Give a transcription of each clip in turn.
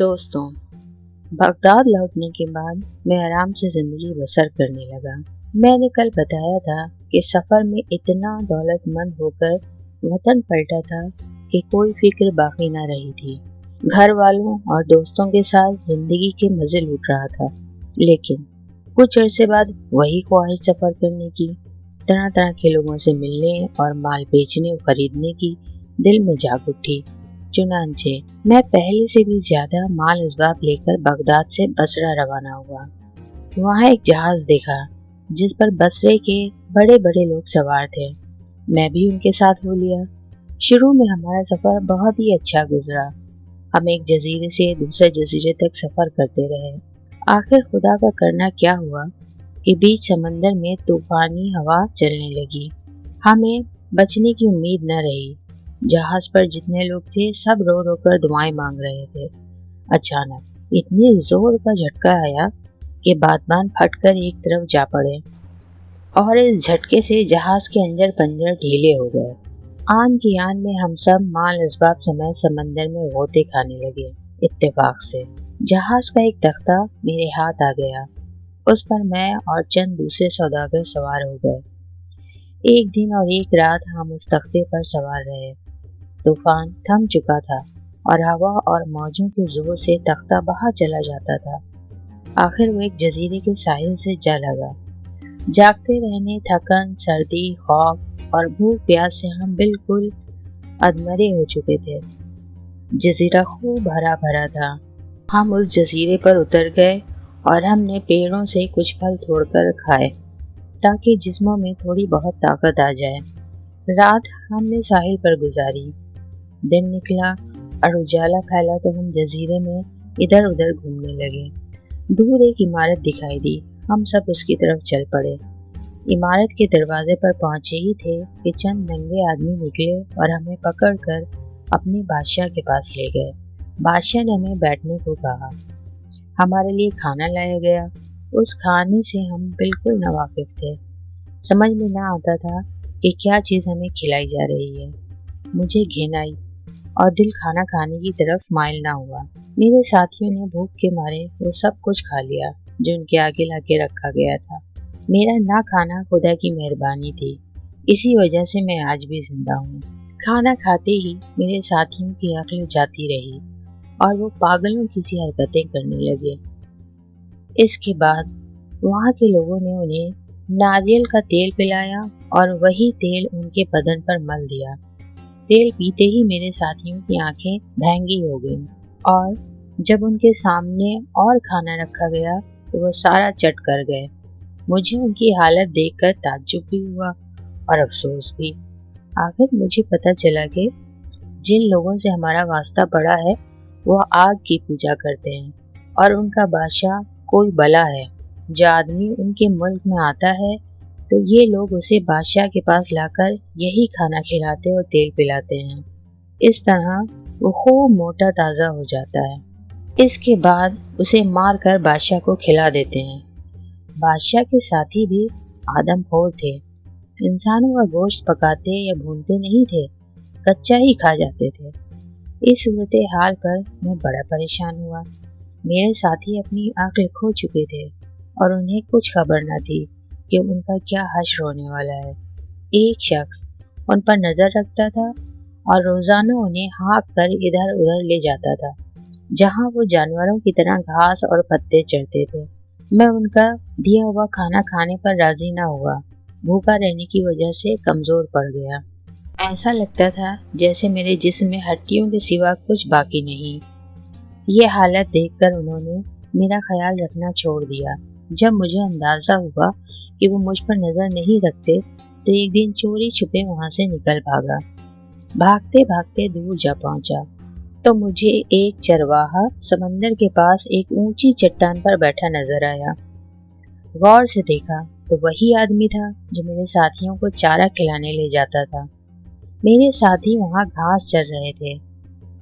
दोस्तों, बगदाद लौटने के बाद मैं आराम से जिंदगी बसर करने लगा। मैंने कल बताया था कि सफर में इतना दौलतमंद होकर वतन पलटा था कि कोई फिक्र बाकी न रही थी। घर वालों और दोस्तों के साथ जिंदगी के मजे लूट रहा था, लेकिन कुछ अरसे बाद वही ख्वाहिश सफर करने की, तरह तरह के लोगों से मिलने और माल बेचने और खरीदने की दिल में जाग उठी। चुनांचे मैं पहले से भी ज्यादा माल असबाब लेकर बगदाद से बसरा रवाना हुआ। वहाँ एक जहाज देखा जिस पर बसरे के बड़े बड़े लोग सवार थे। मैं भी उनके साथ हो लिया। शुरू में हमारा सफर बहुत ही अच्छा गुजरा। हम एक जजीरे से दूसरे जजीरे तक सफर करते रहे। आखिर खुदा का करना क्या हुआ कि बीच समंदर में तूफानी हवा चलने लगी। हमें बचने की उम्मीद न रही। जहाज पर जितने लोग थे सब रो रो कर दुआएं मांग रहे थे। अचानक इतने जोर का झटका आया कि बादबान फटकर एक तरफ जा पड़े और इस झटके से जहाज के अंजर पंजर ढीले हो गए। आन की आन में हम सब माल असबाब समेत समंदर में गोते खाने लगे। इत्तेफाक से जहाज का एक तख्ता मेरे हाथ आ गया। उस पर मैं और चंद दूसरे सौदागर सवार हो गए। एक दिन और एक रात हम उस तख्ते पर सवार रहे। तूफान थम चुका था और हवा और मौजों के जोर से तख्ता बाहर चला जाता था। आखिर वो एक जजीरे के साहिल से जा लगा। जागते रहने, थकन, सर्दी, खौफ और भूख प्यास से हम बिल्कुल अधमरे हो चुके थे। जजीरा खूब हरा भरा था। हम उस जजीरे पर उतर गए और हमने पेड़ों से कुछ फल तोड़कर खाए ताकि जिस्मों में थोड़ी बहुत ताकत आ जाए। रात हमने साहिल पर गुजारी। दिन निकला और उजाला फैला तो हम जजीरे में इधर उधर घूमने लगे। दूर एक इमारत दिखाई दी। हम सब उसकी तरफ चल पड़े। इमारत के दरवाजे पर पहुंचे ही थे कि चंद नंगे आदमी निकले और हमें पकड़कर अपने बादशाह के पास ले गए। बादशाह ने हमें बैठने को कहा। हमारे लिए खाना लाया गया। उस खाने से हम बिल्कुल नावाकिफ थे। समझ में ना आता था कि क्या चीज़ हमें खिलाई जा रही है। मुझे घिन आई और दिल खाना खाने की तरफ माइल ना हुआ। मेरे साथियों ने भूख के मारे वो सब कुछ खा लिया जो उनके आगे लाके रखा गया था। मेरा ना खाना खुदा की मेहरबानी थी। इसी वजह से मैं आज भी जिंदा हूँ। खाना खाते ही मेरे साथियों की अक्ल जाती रही और वो पागलों की सी हरकतें करने लगे। इसके बाद वहाँ के लोगों ने उन्हें नारियल का तेल पिलाया और वही तेल उनके बदन पर मल दिया। तेल पीते ही मेरे साथियों की आंखें भैंगी हो गईं और जब उनके सामने और खाना रखा गया तो वो सारा चट कर गए। मुझे उनकी हालत देखकर ताज्जुब भी हुआ और अफसोस भी। आखिर मुझे पता चला कि जिन लोगों से हमारा वास्ता पड़ा है वो आग की पूजा करते हैं और उनका बादशाह कोई बला है। जो आदमी उनके मुल्क में आता है तो ये लोग उसे बादशाह के पास लाकर यही खाना खिलाते और तेल पिलाते हैं। इस तरह वो खूब मोटा ताज़ा हो जाता है। इसके बाद उसे मार कर बादशाह को खिला देते हैं। बादशाह के साथी भी आदमखोर थे। इंसानों का गोश्त पकाते या भूनते नहीं थे, कच्चा ही खा जाते थे। इस सूरत हाल पर मैं बड़ा परेशान हुआ। मेरे साथी अपनी अक्ल खो चुके थे और उन्हें कुछ खबर न थी कि उनका क्या हश्र होने वाला है। एक शख्स उन पर नजर रखता था और रोजाना उन्हें हाँक कर इधर उधर ले जाता था जहाँ वो जानवरों की तरह घास और पत्ते चढ़ते थे। मैं उनका दिया हुआ खाना खाने पर राजी ना हुआ। भूखा रहने की वजह से कमजोर पड़ गया। ऐसा लगता था जैसे मेरे जिस्म में हड्डियों के सिवा कुछ बाकी नहीं। ये हालत देखकर उन्होंने मेरा ख्याल रखना छोड़ दिया। जब मुझे अंदाजा हुआ कि वो मुझ पर नजर नहीं रखते तो एक दिन चोरी छुपे वहां से निकल भागा। भागते भागते दूर जा पहुंचा तो मुझे एक चरवाहा समंदर के पास एक ऊंची चट्टान पर बैठा नजर आया। गौर से देखा तो वही आदमी था जो मेरे साथियों को चारा खिलाने ले जाता था। मेरे साथी वहां घास चर रहे थे।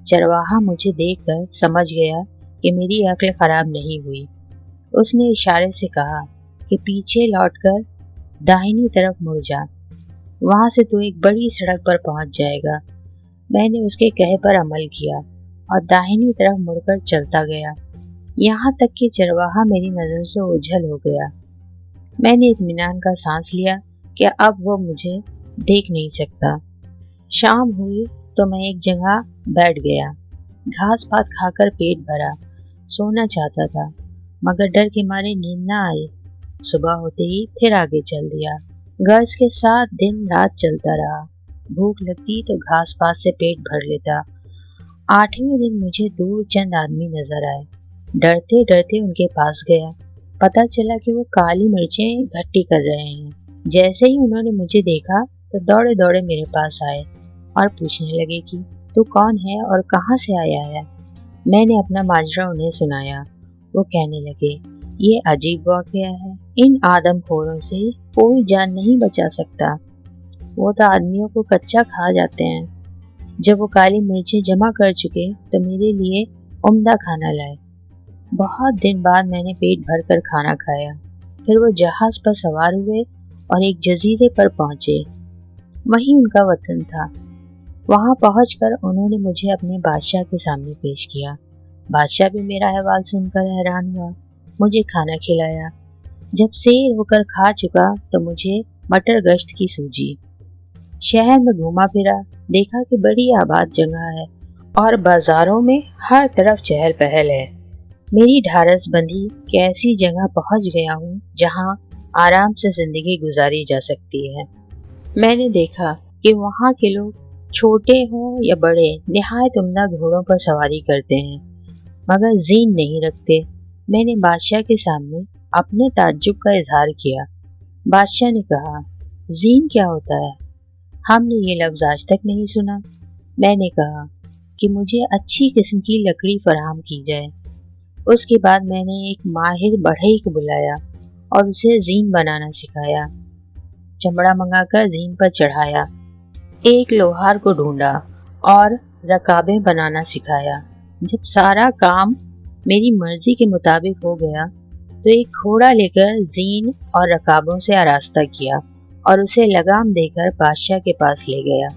चरवाहा मुझे देखकर समझ गया कि मेरी अक्ल खराब नहीं हुई। उसने इशारे से कहा कि पीछे लौटकर दाहिनी तरफ मुड़ जा, वहां से तू एक बड़ी सड़क पर पहुंच जाएगा। मैंने उसके कहे पर अमल किया और दाहिनी तरफ मुड़कर चलता गया, यहाँ तक कि चरवाहा मेरी नजर से ओझल हो गया। मैंने इत्मीनान का सांस लिया कि अब वो मुझे देख नहीं सकता। शाम हुई तो मैं एक जगह बैठ गया। घास पात खाकर पेट भरा, सोना चाहता था, मगर डर के मारे नींद न आई। सुबह होते ही फिर आगे चल दिया। गर्ज के साथ दिन रात चलता रहा। भूख लगती तो घास पात से पेट भर लेता। 8वें दिन मुझे दूर चंद आदमी नजर आए। डरते डरते उनके पास गया। पता चला कि वो काली मिर्चें इकट्ठी कर रहे हैं। जैसे ही उन्होंने मुझे देखा तो दौड़े दौड़े मेरे पास आए और पूछने लगे कि तू कौन है और कहाँ से आया है। मैंने अपना माजरा उन्हें सुनाया। वो कहने लगे, ये अजीब वाकया है, इन आदमखोरों से कोई जान नहीं बचा सकता। वो तो आदमियों को कच्चा खा जाते हैं। जब वो काली मिर्चें जमा कर चुके तो मेरे लिए उम्दा खाना लाए। बहुत दिन बाद मैंने पेट भर कर खाना खाया। फिर वो जहाज पर सवार हुए और एक जजीरे पर पहुंचे। वहीं उनका वतन था। वहां पहुंचकर उन्होंने मुझे अपने बादशाह के सामने पेश किया। बादशाह भी मेरा अहवाल सुनकर हैरान हुआ। मुझे खाना खिलाया। जब सैर होकर खा चुका तो मुझे मटर गश्त की सूझी। शहर में घूमा फिरा, देखा कि बड़ी आबाद जगह है और बाजारों में हर तरफ चहल पहल है। मेरी ढारस बंधी कि ऐसी जगह पहुंच गया हूँ जहाँ आराम से जिंदगी गुजारी जा सकती है। मैंने देखा कि वहाँ के लोग छोटे हों या बड़े निहायत उम्दा घोड़ों पर सवारी करते हैं, मगर जीन नहीं रखते। मैंने बादशाह के सामने अपने ताज्जुब का इजहार किया। बादशाह ने कहा, जीन क्या होता है? हमने ये लफ्ज आज तक नहीं सुना। मैंने कहा कि मुझे अच्छी किस्म की लकड़ी फराहम की जाए। उसके बाद मैंने एक माहिर बढ़ई को बुलाया और उसे जीन बनाना सिखाया। चमड़ा मंगाकर जीन पर चढ़ाया। एक लोहार को ढूंढा और रकाबें बनाना सिखाया। जब सारा काम मेरी मर्जी के मुताबिक हो गया तो एक घोड़ा लेकर जीन और रकाबों से आरास्ता किया और उसे लगाम देकर बादशाह के पास ले गया।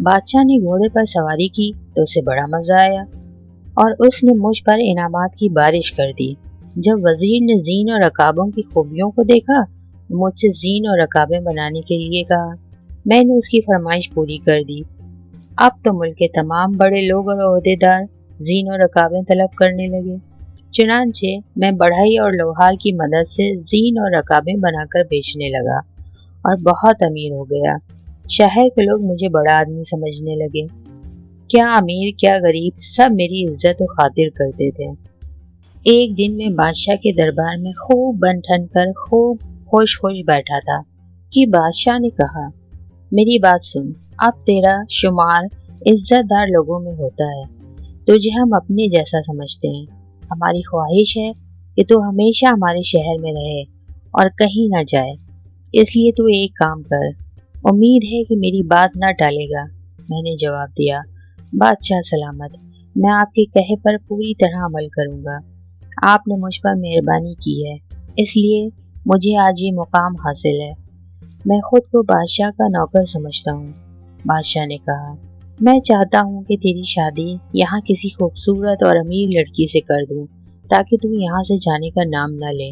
बादशाह ने घोड़े पर सवारी की तो उसे बड़ा मजा आया और उसने मुझ पर इनामात की बारिश कर दी। जब वजीर ने जीन और रकाबों की खूबियों को देखा, मुझसे जीन और रकाबें बनाने के लिए कहा। मैंने उसकी फरमाइश पूरी कर दी। अब तो मुल्क के तमाम बड़े लोग और ओहदेदार जीन और रकाबें तलब करने लगे। चुनांचे मैं बढ़ई और लोहार की मदद से जीन और रकाबें बनाकर बेचने लगा और बहुत अमीर हो गया। शहर के लोग मुझे बड़ा आदमी समझने लगे। क्या अमीर क्या गरीब, सब मेरी इज्जत और खातिर करते थे। एक दिन मैं बादशाह के दरबार में खूब बन ठन कर खूब खुश खुश बैठा था कि बादशाह ने कहा, मेरी बात सुन, अब तेरा शुमार इज्जतदार लोगों में होता है। तुझे हम अपने जैसा समझते हैं। हमारी ख्वाहिश है कि तू हमेशा हमारे शहर में रहे और कहीं ना जाए। इसलिए तू एक काम कर। उम्मीद है कि मेरी बात ना टालेगा। मैंने जवाब दिया, बादशाह सलामत, मैं आपके कहे पर पूरी तरह अमल करूंगा। आपने मुझ पर मेहरबानी की है, इसलिए मुझे आज ये मुकाम हासिल है। मैं खुद को बादशाह का नौकर समझता हूँ। बादशाह ने कहा, मैं चाहता हूँ कि तेरी शादी यहाँ किसी खूबसूरत और अमीर लड़की से कर दूँ ताकि तू यहाँ से जाने का नाम न ले।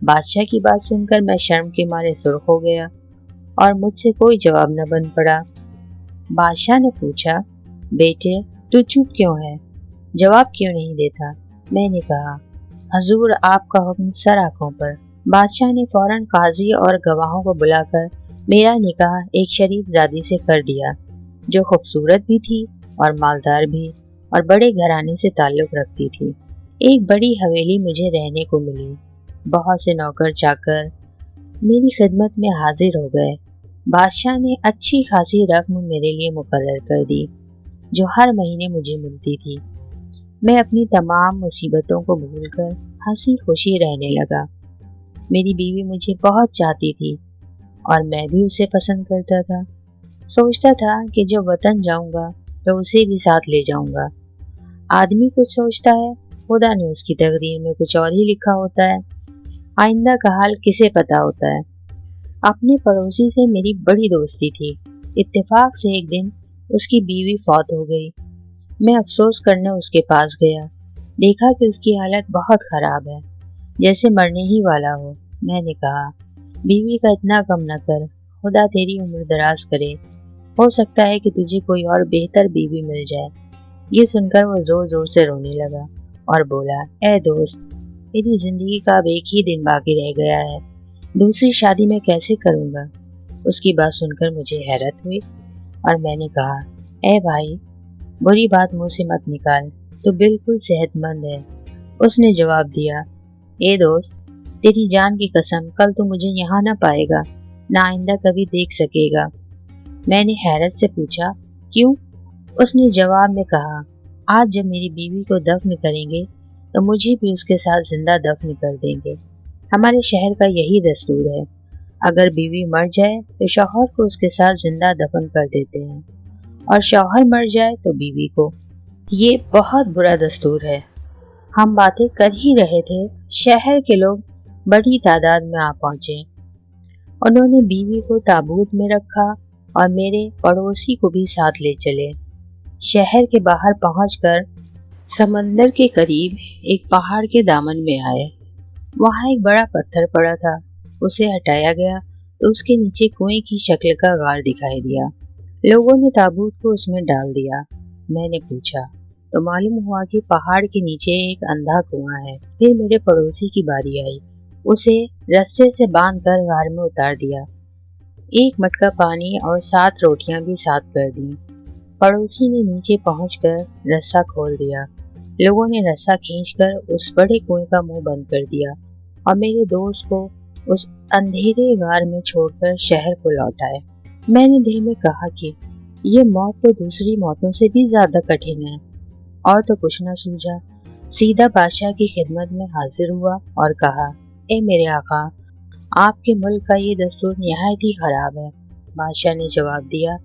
बादशाह की बात सुनकर मैं शर्म के मारे सुर्ख हो गया और मुझसे कोई जवाब न बन पड़ा। बादशाह ने पूछा, बेटे तू चुप क्यों है, जवाब क्यों नहीं देता? मैंने कहा, हजूर आपका हुक्म सर आंखों पर। बादशाह ने फौरन काजी और गवाहों को बुलाकर मेरा निकाह एक शरीफ जादी से कर दिया, जो खूबसूरत भी थी और मालदार भी और बड़े घराने से ताल्लुक रखती थी। एक बड़ी हवेली मुझे रहने को मिली। बहुत से नौकर चाकर मेरी खिदमत में हाजिर हो गए। बादशाह ने अच्छी खासी रकम मेरे लिए मुकर्रर कर दी, जो हर महीने मुझे मिलती थी। मैं अपनी तमाम मुसीबतों को भूलकर हंसी खुशी रहने लगा। मेरी बीवी मुझे बहुत चाहती थी और मैं भी उसे पसंद करता था। सोचता था कि जब वतन जाऊंगा तो उसे भी साथ ले जाऊंगा। आदमी कुछ सोचता है, खुदा ने उसकी तकदीर में कुछ और ही लिखा होता है। आइंदा का हाल किसे पता होता है। अपने पड़ोसी से मेरी बड़ी दोस्ती थी। इत्तेफाक से एक दिन उसकी बीवी फौत हो गई। मैं अफसोस करने उसके पास गया। देखा कि उसकी हालत बहुत खराब है, जैसे मरने ही वाला हो। मैंने कहा, बीवी का इतना कम न कर, खुदा तेरी उम्र दराज करे। हो सकता है कि तुझे कोई और बेहतर बीवी मिल जाए। ये सुनकर वो जोर जोर से रोने लगा और बोला, ए दोस्त, मेरी जिंदगी का अब एक ही दिन बाकी रह गया है, दूसरी शादी मैं कैसे करूँगा। उसकी बात सुनकर मुझे हैरत हुई और मैंने कहा, ए भाई, बुरी बात मुंह से मत निकाल, तो बिल्कुल सेहतमंद है। उसने जवाब दिया, ए दोस्त, तेरी जान की कसम, कल तो मुझे यहाँ न पाएगा, ना आइंदा कभी देख सकेगा। मैंने हैरत से पूछा, क्यों? उसने जवाब में कहा, आज जब मेरी बीवी को दफन करेंगे तो मुझे भी उसके साथ जिंदा दफन कर देंगे। हमारे शहर का यही दस्तूर है, अगर बीवी मर जाए तो शौहर को उसके साथ जिंदा दफन कर देते हैं, और शौहर मर जाए तो बीवी को। ये बहुत बुरा दस्तूर है। हम बातें कर ही रहे थे, शहर के लोग बड़ी तादाद में आ पहुंचे। उन्होंने बीवी को ताबूत में रखा और मेरे पड़ोसी को भी साथ ले चले। शहर के बाहर पहुंचकर समंदर के करीब एक पहाड़ के दामन में आए। वहां एक बड़ा पत्थर पड़ा था। उसे हटाया गया तो उसके नीचे कुएं की शक्ल का गार दिखाई दिया। लोगों ने ताबूत को उसमें डाल दिया। मैंने पूछा तो मालूम हुआ कि पहाड़ के नीचे एक अंधा कुआं है। फिर मेरे पड़ोसी की बारी आई। उसे रस्से से बांधकर गार में उतार दिया। एक मटका पानी और 7 रोटियां भी साथ कर दी। पड़ोसी ने नीचे पहुंचकर रस्सा खोल दिया। लोगों ने रस्सा खींचकर उस बड़े कुएं का मुंह बंद कर दिया और मेरे दोस्त को उस अंधेरे गार में छोड़कर शहर को लौट आए। मैंने दिल में कहा कि ये मौत तो दूसरी मौतों से भी ज्यादा कठिन है। और तो कुछ न सूझा, सीधा बादशाह की खिदमत में हाजिर हुआ और कहा, ए मेरे आका, आपके मुल्क का ये दस्तूर निहायत ही खराब है। बादशाह ने जवाब दिया,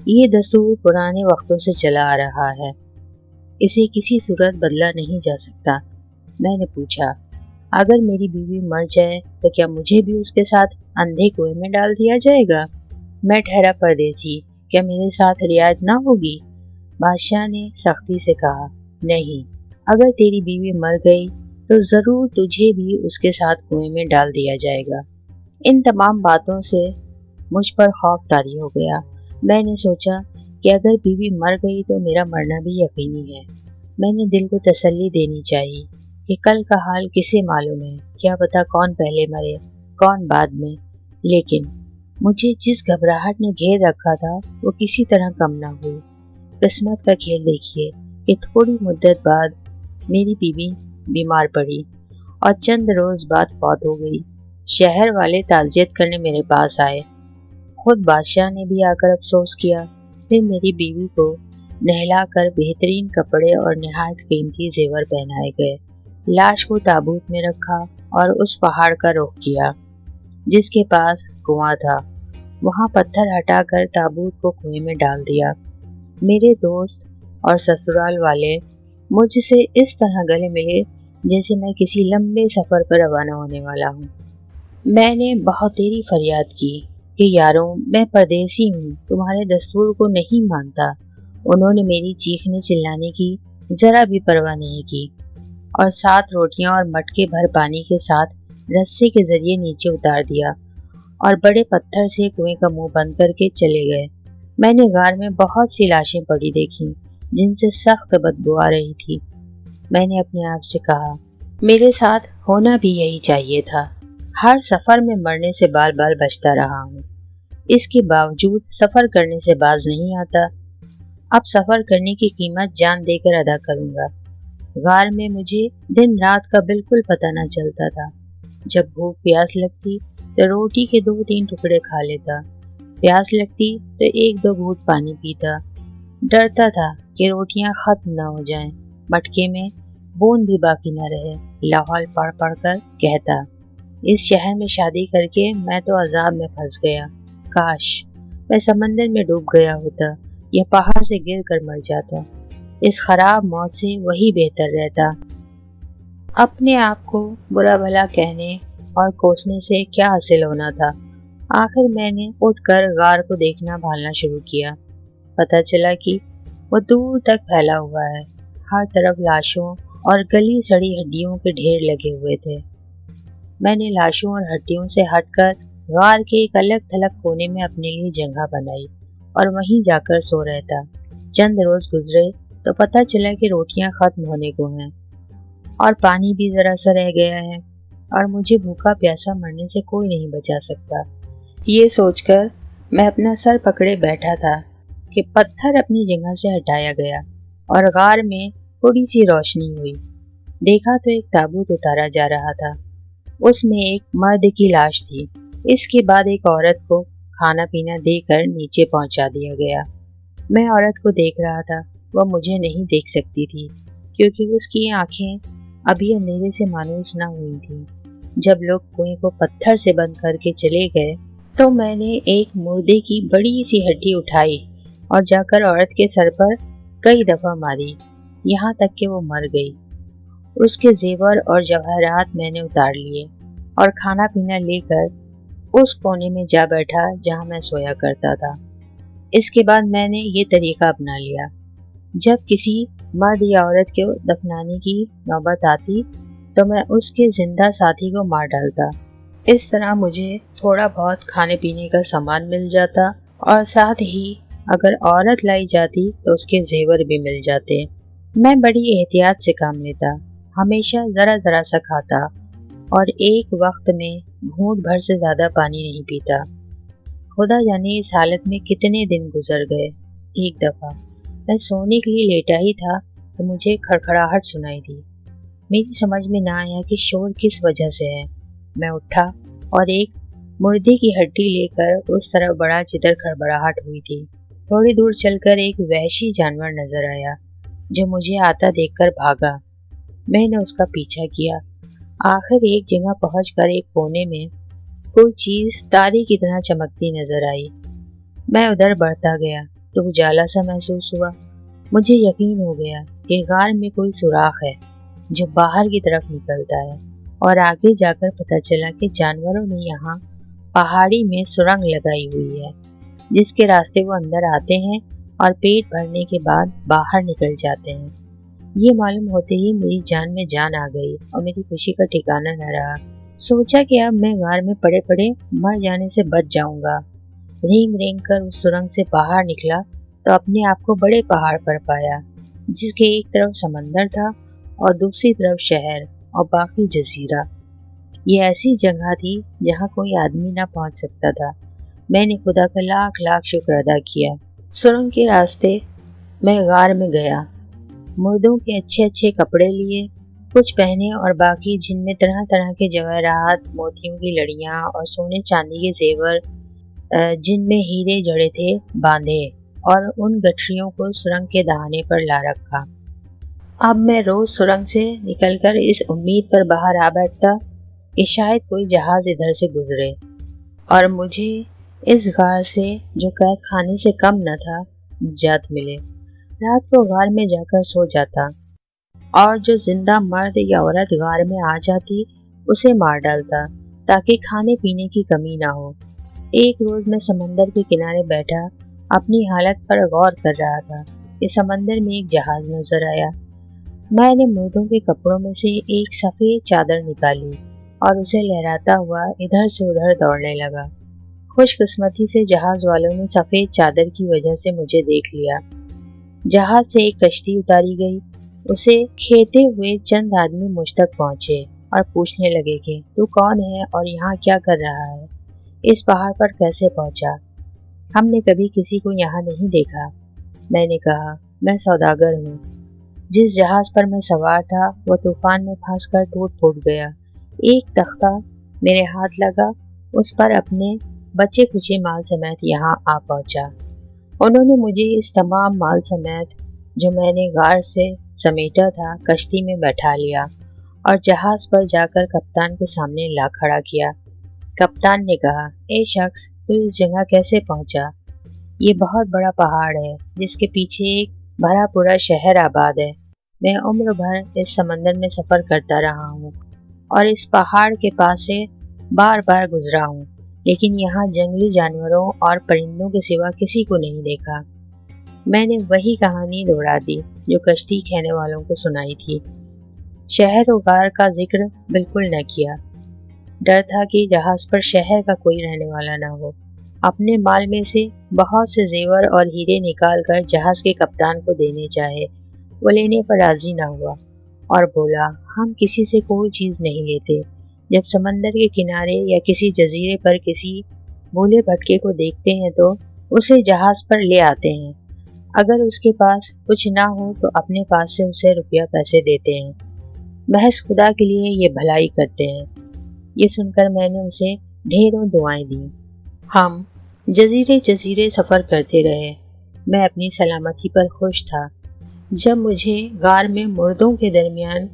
ये दस्तूर पुराने वक्तों से चला आ रहा है, इसे किसी सूरत बदला नहीं जा सकता। मैंने पूछा, अगर मेरी बीवी मर जाए तो क्या मुझे भी उसके साथ अंधे कुएं में डाल दिया जाएगा? मैं ठहरा परदेसी, क्या मेरे साथ रियायत ना होगी? बादशाह ने सख्ती से कहा, नहीं, अगर तेरी बीवी मर गई तो जरूर तुझे भी उसके साथ कुएं में डाल दिया जाएगा। इन तमाम बातों से मुझ पर खौफ तारी हो गया। मैंने सोचा कि अगर बीवी मर गई तो मेरा मरना भी यकीनी है। मैंने दिल को तसल्ली देनी चाहिए कि कल का हाल किसे मालूम है, क्या पता कौन पहले मरे कौन बाद में। लेकिन मुझे जिस घबराहट ने घेर रखा था वो किसी तरह कम ना हुई। किस्मत का खेल देखिए कि थोड़ी मुद्दत बाद मेरी बीवी बीमार पड़ी और चंद रोज बाद फौत हो गई। शहर वाले ताज़ियत करने मेरे पास आए। खुद बादशाह ने भी आकर अफसोस किया। फिर मेरी बीवी को नहलाकर बेहतरीन कपड़े और निहायत कीमती जेवर पहनाए गए। लाश को ताबूत में रखा और उस पहाड़ का रुख किया जिसके पास कुआं था। वहां पत्थर हटाकर ताबूत को कुएं में डाल दिया। मेरे दोस्त और ससुराल वाले मुझसे इस तरह गले मिले जैसे मैं किसी लंबे सफर पर रवाना होने वाला हूँ। मैंने बहुत देरी फरियाद की कि यारों, मैं परदेसी हूँ, तुम्हारे दस्तूर को नहीं मानता। उन्होंने मेरी चीखने चिल्लाने की जरा भी परवाह नहीं की और 7 रोटियां और मटके भर पानी के साथ रस्से के जरिए नीचे उतार दिया और बड़े पत्थर से कुएं का मुंह बंद करके चले गए। मैंने गार में बहुत सी लाशें पड़ी देखी जिनसे सख्त बदबू आ रही थी। मैंने अपने आप से कहा, मेरे साथ होना भी यही चाहिए था। हर सफर में मरने से बाल बाल बचता रहा हूँ, इसके बावजूद सफर करने से बाज नहीं आता। अब सफर करने की कीमत जान देकर अदा करूंगा। गार में मुझे दिन रात का बिल्कुल पता न चलता था। जब भूख प्यास लगती तो रोटी के 2-3 टुकड़े खा लेता, प्यास लगती तो 1-2 घूंट पानी पीता। डरता था कि रोटियां खत्म न हो जाएं, मटके में बूंद भी बाकी न रहे। लाहौल पढ़ पढ़ कर कहता, इस शहर में शादी करके मैं तो अजाब में फंस गया। काश मैं समंदर में डूब गया होता या पहाड़ से गिर कर मर जाता। इस खराब मौत से वही बेहतर रहता। अपने आप को बुरा भला कहने और कोसने से क्या हासिल होना था। आखिर मैंने उठकर गार को देखना भालना शुरू किया। पता चला कि वो दूर तक फैला हुआ है। हर तरफ लाशों और गली सड़ी हड्डियों के ढेर लगे हुए थे। मैंने लाशों और हड्डियों से हटकर गार के एक अलग थलग कोने में अपने लिए जगह बनाई और वहीं जाकर सो रहता। चंद रोज गुजरे तो पता चला कि रोटियां खत्म होने को हैं और पानी भी जरा सा रह गया है और मुझे भूखा प्यासा मरने से कोई नहीं बचा सकता। ये सोचकर मैं अपना सर पकड़े बैठा था कि पत्थर अपनी जगह से हटाया गया और गार में थोड़ी सी रोशनी हुई। देखा तो एक ताबूत उतारा जा रहा था। उसमें एक मर्द की लाश थी। इसके बाद एक औरत को खाना पीना देकर नीचे पहुंचा दिया गया। मैं औरत को देख रहा था। वह मुझे नहीं देख सकती थी क्योंकि उसकी आंखें अभी अंधेरे से मायूस न हुई थी। जब लोग कुएं को पत्थर से बंद करके चले गए तो मैंने एक मुर्दे की बड़ी सी हड्डी उठाई और जाकर औरत के सर पर कई दफा मारी, यहाँ तक कि वो मर गई। उसके जेवर और जवाहरात मैंने उतार लिए और खाना पीना लेकर उस कोने में जा बैठा जहाँ मैं सोया करता था। इसके बाद मैंने ये तरीका अपना लिया, जब किसी मर्द या औरत को दफनाने की नौबत आती तो मैं उसके जिंदा साथी को मार डालता। इस तरह मुझे थोड़ा बहुत खाने पीने का सामान मिल जाता और साथ ही अगर औरत लाई जाती तो उसके जेवर भी मिल जाते। मैं बड़ी एहतियात से काम लेता, हमेशा जरा जरा सा खाता और एक वक्त में घूंट भर से ज्यादा पानी नहीं पीता। खुदा जाने इस हालत में कितने दिन गुजर गए। एक दफा मैं सोने के लिए लेटा ही था तो मुझे खड़खड़ाहट सुनाई दी। मेरी समझ में ना आया कि शोर किस वजह से है। मैं उठा और एक मुर्दे की हड्डी लेकर उस तरफ बढ़ा जिधर खड़बड़ाहट हुई थी। थोड़ी दूर चलकर एक वहशी जानवर नजर आया जो मुझे आता देखकर भागा। मैंने उसका पीछा किया। आखिर एक जगह पहुंचकर एक कोने में कोई चीज तारे की तरह चमकती नजर आई। मैं उधर बढ़ता गया तो उजाला सा महसूस हुआ। मुझे यकीन हो गया कि गार में कोई सुराख है जो बाहर की तरफ निकलता है और आगे जाकर पता चला कि जानवरों ने यहाँ पहाड़ी में सुरंग लगाई हुई है जिसके रास्ते वो अंदर आते हैं और पेट भरने के बाद बाहर निकल जाते हैं। ये मालूम होते ही मेरी जान में जान आ गई और मेरी खुशी का ठिकाना न रहा। सोचा कि अब मैं गार में पड़े पड़े मर जाने से बच जाऊंगा। रेंग रेंग कर उस सुरंग से बाहर निकला तो अपने आप को बड़े पहाड़ पर पाया जिसके एक तरफ समंदर था और दूसरी तरफ शहर और बाकी जजीरा। ये ऐसी जगह थी जहाँ कोई आदमी ना पहुँच सकता था। मैंने खुदा का लाख लाख शुक्र अदा किया। सुरंग के रास्ते मैं गार में गया। मुर्दों के अच्छे अच्छे कपड़े लिए, कुछ पहने और बाकी जिनमें तरह तरह के जवाहरात, मोतियों की लड़ियाँ और सोने चांदी के जेवर जिनमें हीरे जड़े थे बांधे और उन गठरियों को सुरंग के दहाने पर ला रखा। अब मैं रोज सुरंग से निकलकर इस उम्मीद पर बाहर आ बैठता कि शायद कोई जहाज इधर से गुजरे और मुझे इस गार से जो कैद खाने से कम न था निजात मिले। रात को गार में जाकर सो जाता और जो जिंदा मर्द या औरत गार में आ जाती उसे मार डालता ताकि खाने पीने की कमी ना हो। एक रोज मैं समंदर के किनारे बैठा अपनी हालत पर गौर कर रहा था कि समंदर में एक जहाज नजर आया। मैंने मुर्दों के कपड़ों में से एक सफेद चादर निकाली और उसे लहराता हुआ इधर से उधर दौड़ने लगा। खुशकिस्मती से जहाज वालों ने सफेद चादर की वजह से मुझे देख लिया। जहाज से एक कश्ती उतारी गई। उसे खेते हुए चंद आदमी मुझ तक पहुंचे और पूछने लगे कि तू कौन है और यहाँ क्या कर रहा है, इस पहाड़ पर कैसे पहुंचा? हमने कभी किसी को यहाँ नहीं देखा। मैंने कहा, मैं सौदागर हूँ। जिस जहाज पर मैं सवार था वो तूफान में फंसकर टूट फूट गया। एक तख्ता मेरे हाथ लगा, उस पर अपने बचे खुचे माल समेत यहाँ आ पहुंचा। उन्होंने मुझे इस तमाम माल समेत जो मैंने गार से समेटा था कश्ती में बैठा लिया और जहाज पर जाकर कप्तान के सामने ला खड़ा किया। कप्तान ने कहा, ए शख्स, तू इस जगह कैसे पहुंचा? ये बहुत बड़ा पहाड़ है जिसके पीछे एक भरा पूरा शहर आबाद है। मैं उम्र भर इस समंदर में सफर करता रहा हूँ और इस पहाड़ के पास से बार बार गुजरा हूँ, लेकिन यहाँ जंगली जानवरों और परिंदों के सिवा किसी को नहीं देखा। میں نے वही कहानी दोहरा दी जो कश्ती कहने वालों को सुनाई थी। शहर और गार का जिक्र बिल्कुल न किया। डर था कि जहाज पर शहर का कोई रहने वाला न हो। अपने माल में से बहुत से जेवर और हीरे निकाल कर जहाज के कप्तान को देने चाहे, वो लेने पर राजी न हुआ और बोला, हम किसी से कोई चीज़ नहीं लेते। जब समंदर के किनारे या किसी जजीरे पर किसी भूले भटके को देखते हैं तो उसे जहाज पर ले आते हैं। अगर उसके पास कुछ ना हो तो अपने पास से उसे रुपया पैसे देते हैं। महज खुदा के लिए ये भलाई करते हैं। ये सुनकर मैंने उसे ढेरों दुआएं दी। हम जजीरे जजीरे सफ़र करते रहे। मैं अपनी सलामती पर खुश था। जब मुझे गार में मुर्दों के दरमियान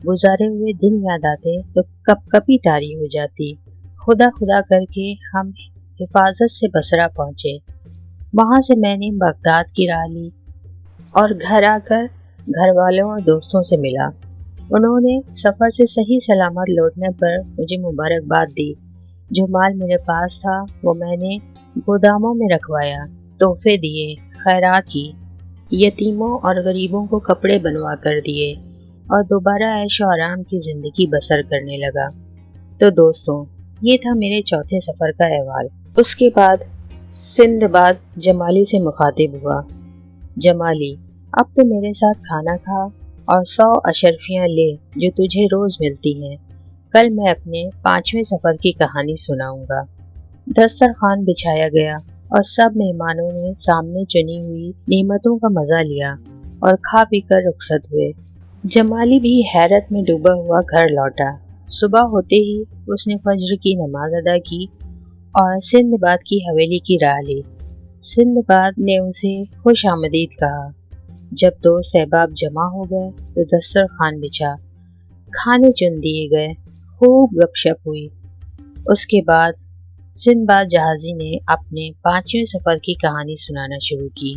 गुजारे हुए दिन याद आते तो कपकपी तारी हो जाती। खुदा खुदा करके हम हिफाजत से बसरा पहुँचे। वहाँ से मैंने बगदाद की राह ली और घर आकर घर वालों और दोस्तों से मिला। उन्होंने सफ़र से सही सलामत लौटने पर मुझे मुबारकबाद दी। जो माल मेरे पास था वो मैंने गोदामों में रखवाया, तोहफे दिए, खैरात की, यतीमों और गरीबों को कपड़े बनवा कर दिए और दोबारा ऐश और आराम की ज़िंदगी बसर करने लगा। तो दोस्तों, ये था मेरे चौथे सफ़र का अहवाल। उसके बाद सिंदबाद जमाली से मुखातिब हुआ। जमाली, अब तो मेरे साथ खाना खा और 100 अशरफियाँ ले जो तुझे रोज़ मिलती हैं। कल मैं अपने 5वें सफ़र की कहानी सुनाऊंगा। दस्तरखान बिछाया गया और सब मेहमानों ने सामने चुनी हुई नेमतों का मज़ा लिया और खा पी कर रुखसत हुए। जमाली भी हैरत में डूबा हुआ घर लौटा। सुबह होते ही उसने फज्र की नमाज अदा की और सिंदबाद की हवेली की राह ली। सिंदबाद ने उसे खुश आमदीद कहा। जब दोस्त अहबाब जमा हो गए तो दस्तरखान बिछा, खाने चुन दिए गए, खूब गपशप हुई। उसके बाद सिंदबाद जहाज़ी ने अपने 5वें सफ़र की कहानी सुनाना शुरू की।